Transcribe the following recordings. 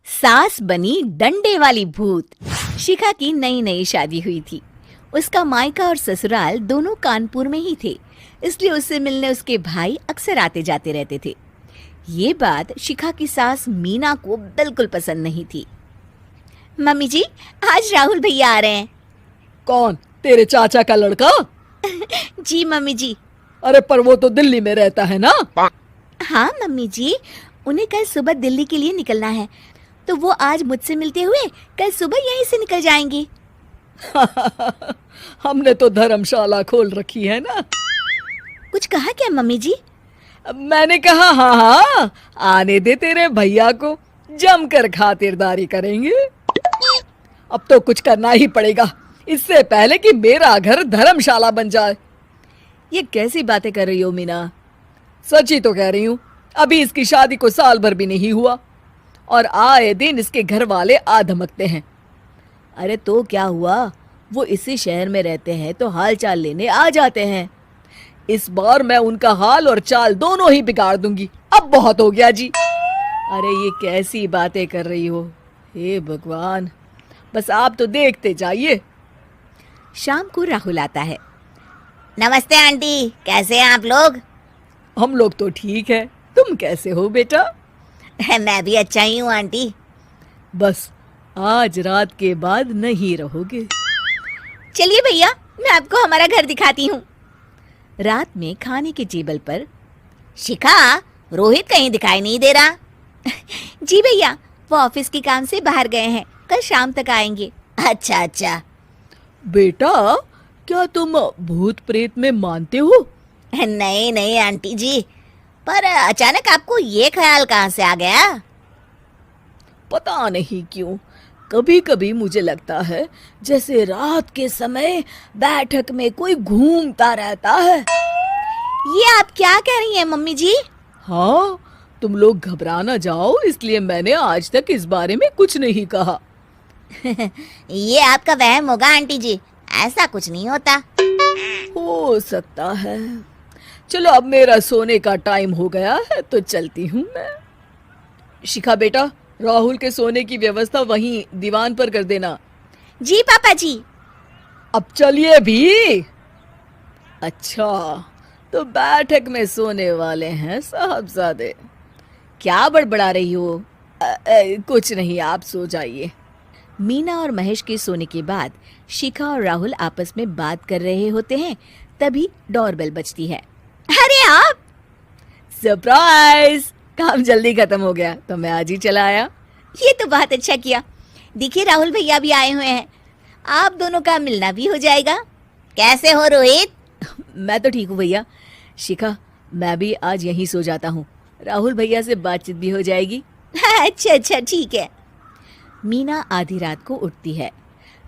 सास बनी डंडे वाली भूत। शिखा की नई नई शादी हुई थी। उसका मायका और ससुराल दोनों कानपुर में ही थे, इसलिए उससे मिलने उसके भाई अक्सर आते जाते रहते थे। ये बात शिखा की सास मीना को बिल्कुल पसंद नहीं थी। मम्मी जी, आज राहुल भैया आ रहे हैं। कौन? तेरे चाचा का लड़का? जी मम्मी जी। अरे पर वो तो दिल्ली में रहता है ना। हाँ मम्मी जी, उन्हें कल सुबह दिल्ली के लिए निकलना है, तो वो आज मुझसे मिलते हुए कल सुबह यहीं से निकल जाएंगे। हमने तो धर्मशाला खोल रखी है ना। कुछ कहा क्या मम्मी जी? मैंने कहा हाँ हाँ, आने दे तेरे भैया को, जमकर खातिरदारी करेंगे। अब तो कुछ करना ही पड़ेगा, इससे पहले कि मेरा घर धर्मशाला बन जाए। ये कैसी बातें कर रही हो मीना? सच ही तो कह रही हूँ। अभी इसकी शादी को साल भर भी नहीं हुआ और आए दिन इसके घर वाले आ धमकते हैं। अरे तो क्या हुआ, वो इसी शहर में रहते हैं तो हाल चाल लेने आ जाते हैं। इस बार मैं उनका हाल और चाल दोनों ही बिगाड़ दूंगी। अब बहुत हो गया जी। अरे ये कैसी बातें कर रही हो, हे भगवान, बस आप तो देखते जाइए। शाम को राहुल आता है। नमस्ते आंटी, कैसे हैं आप लोग? हम लोग तो ठीक है, तुम कैसे हो बेटा? मैं भी अच्छा ही हूँ आंटी। बस आज रात के बाद नहीं रहोगे। चलिए भैया, मैं आपको हमारा घर दिखाती हूँ। रात में खाने के टेबल पर शिखा, रोहित कहीं दिखाई नहीं दे रहा। जी भैया, वो ऑफिस के काम से बाहर गए हैं, कल शाम तक आएंगे। अच्छा अच्छा। बेटा, क्या तुम भूत प्रेत में मानते हो? नहीं नहीं आंटी जी, पर अचानक आपको ये ख्याल कहाँ से आ गया? पता नहीं क्यों, कभी कभी मुझे लगता है जैसे रात के समय बैठक में कोई घूमता रहता है। ये आप क्या कह रही हैं मम्मी जी? हाँ, तुम लोग घबरा ना जाओ, इसलिए मैंने आज तक इस बारे में कुछ नहीं कहा। ये आपका वहम होगा आंटी जी, ऐसा कुछ नहीं होता। हो सकता है। चलो अब मेरा सोने का टाइम हो गया है तो चलती हूँ मैं। शिखा बेटा, राहुल के सोने की व्यवस्था वहीं दीवान पर कर देना। जी पापा जी। अब चलिए भी। अच्छा, तो बैठक में सोने वाले हैं साहबजादे। क्या बड़बड़ा रही हो? कुछ नहीं, आप सो जाइए। मीना और महेश के सोने के बाद शिखा और राहुल आपस में बात कर रहे होते हैं, तभी डोरबेल बजती है। अरे आप! सरप्राइज! काम जल्दी खत्म हो गया तो मैं आज ही चला आया। ये तो बहुत अच्छा किया। देखिए राहुल भैया भी आए हुए हैं, आप दोनों का मिलना भी हो जाएगा। कैसे हो रोहित? मैं तो ठीक हूँ भैया। शिखा, मैं भी आज यहीं सो जाता हूँ, राहुल भैया से बातचीत भी हो जाएगी। अच्छा अच्छा, ठीक है। मीना आधी रात को उठती है,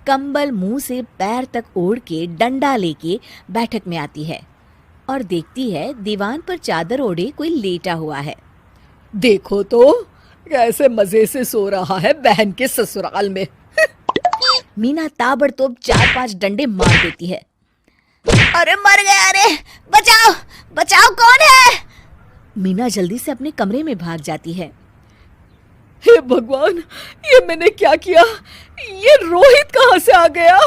कंबल मुंह से पैर तक ओढ़ के डंडा लेके बैठक में आती है और देखती है दीवान पर चादर ओढ़े कोई लेटा हुआ है। देखो तो कैसे मजे से सो रहा है बहन के ससुराल में। मीना ताबड़तोड़ 4-5 डंडे मार देती है। अरे मर गया, अरे बचाओ बचाओ, कौन है? मीना जल्दी से अपने कमरे में भाग जाती है। हे भगवान, ये मैंने क्या किया? ये रोहित कहाँ से आ गया?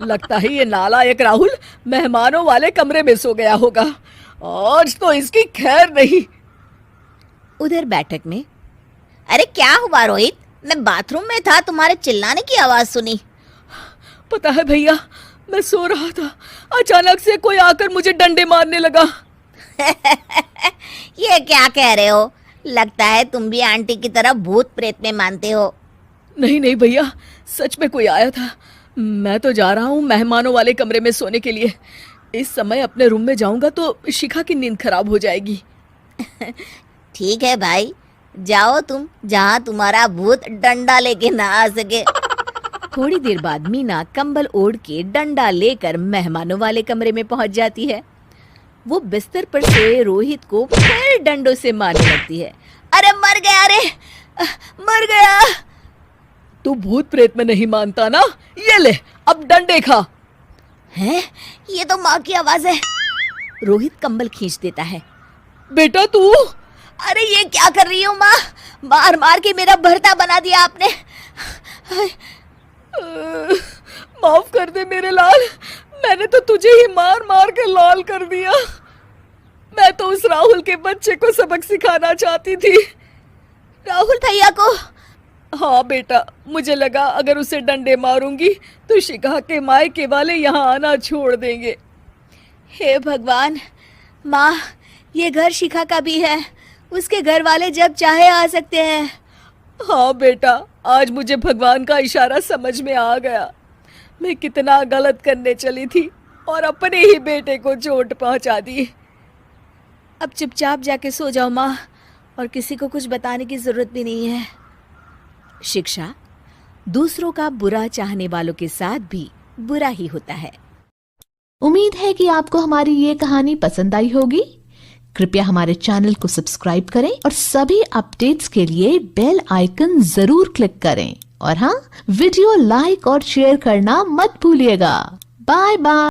लगता है ये नालायक राहुल मेहमानों वाले कमरे में सो गया होगा। आज तो इसकी खैर नहीं। उधर बैठक में, अरे क्या हुआ रोहित? मैं बाथरूम में था, तुम्हारे चिल्लाने की आवाज सुनी। पता है भैया, मैं सो रहा था, अचानक से कोई आकर मुझे डंडे मारने लगा। ये क्या कह रहे हो? लगता है तुम भी आंटी की तरह भूत प्रेत में मानते हो। नहीं नहीं भैया, सच में कोई आया था। मैं तो जा रहा हूँ मेहमानों वाले कमरे में सोने के लिए। इस समय अपने रूम में जाऊंगा तो शिखा की नींद खराब हो जाएगी। ठीक है भाई, जाओ तुम, जहाँ तुम्हारा भूत डंडा लेके ना आ सके। थोड़ी देर बाद मीना कंबल ओढ़ के डंडा लेकर मेहमानों वाले कमरे में पहुंच जाती है। वो बिस्तर पर सोए रोहित को फिर डंडों से मारने लगती है। अरे मर गया, अरे मर गया। तू भूत प्रेत में नहीं मानता ना? ये ले, अब डंडे खा। हैं? ये तो माँ की आवाज है। रोहित कंबल खींच देता है। बेटा तू! अरे ये क्या कर रही हो माँ? मार मार के मेरा भरता बना दिया आपने। माफ कर दे मेरे लाल, मैंने तो तुझे ही मार मार के लाल कर दिया। मैं तो उस राहुल के बच्चे को सबक सिखाना चाहती थी। राहुल भैया को? हाँ बेटा, मुझे लगा अगर उसे डंडे मारूंगी तो शिखा के मायके वाले यहाँ आना छोड़ देंगे। हे भगवान, माँ ये घर शिखा का भी है, उसके घर वाले जब चाहे आ सकते हैं। हाँ बेटा, आज मुझे भगवान का इशारा समझ में आ गया। मैं कितना गलत करने चली थी और अपने ही बेटे को चोट पहुंचा दी। अब चुपचाप जाके सो जाओ माँ, और किसी को कुछ बताने की जरूरत भी नहीं है। शिक्षा दूसरों का बुरा चाहने वालों के साथ भी बुरा ही होता है। उम्मीद है कि आपको हमारी ये कहानी पसंद आई होगी। कृपया हमारे चैनल को सब्सक्राइब करें और सभी अपडेट्स के लिए बेल आइकन जरूर क्लिक करें। और हाँ, वीडियो लाइक और शेयर करना मत भूलिएगा। Bye bye.